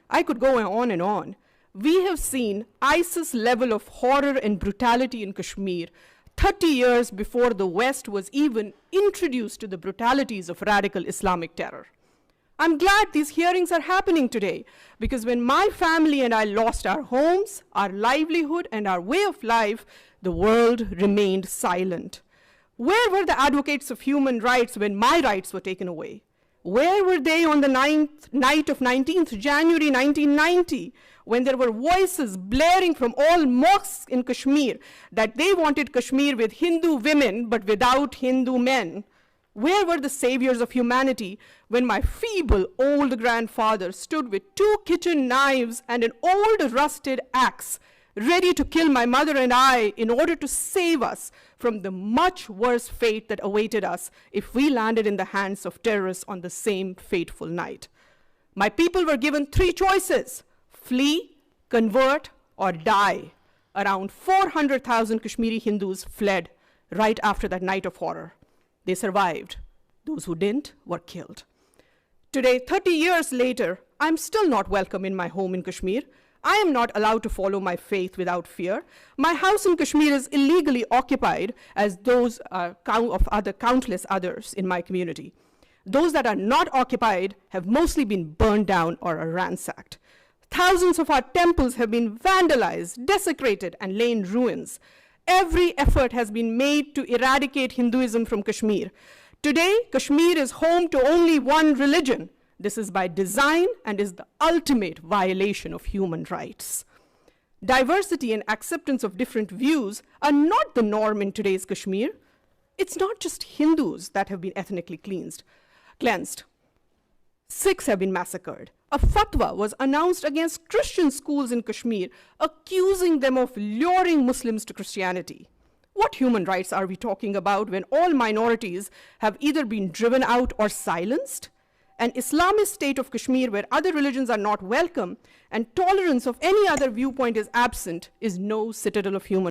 I could go on and on. We have seen ISIS level of horror and brutality in Kashmir 30 years before the West was even introduced to the brutalities of radical Islamic terror. I'm glad these hearings are happening today, because when my family and I lost our homes, our livelihood, and our way of life, the world remained silent. Where were the advocates of human rights when my rights were taken away? Where were they on the night of 19th January 1990, when there were voices blaring from all mosques in Kashmir that they wanted Kashmir with Hindu women but without Hindu men? Where were the saviors of humanity when my feeble old grandfather stood with 2 kitchen knives and an old rusted axe, ready to kill my mother and I in order to save us from the much worse fate that awaited us if we landed in the hands of terrorists on the same fateful night? My people were given 3 choices: flee, convert, or die. Around 400,000 Kashmiri Hindus fled right after that night of horror. They survived. Those who didn't were killed. Today, 30 years later, I'm still not welcome in my home in Kashmir. I am not allowed to follow my faith without fear. My house in Kashmir is illegally occupied, as those of countless others in my community. Those that are not occupied have mostly been burned down or are ransacked. Thousands of our temples have been vandalized, desecrated, and lay in ruins. Every effort has been made to eradicate Hinduism from Kashmir. Today, Kashmir is home to only one religion. This is by design and is the ultimate violation of human rights. Diversity and acceptance of different views are not the norm in today's Kashmir. It's not just Hindus that have been ethnically cleansed. Sikhs have been massacred. A fatwa was announced against Christian schools in Kashmir, accusing them of luring Muslims to Christianity. What human rights are we talking about when all minorities have either been driven out or silenced? An Islamist state of Kashmir where other religions are not welcome and tolerance of any other viewpoint is absent is no citadel of human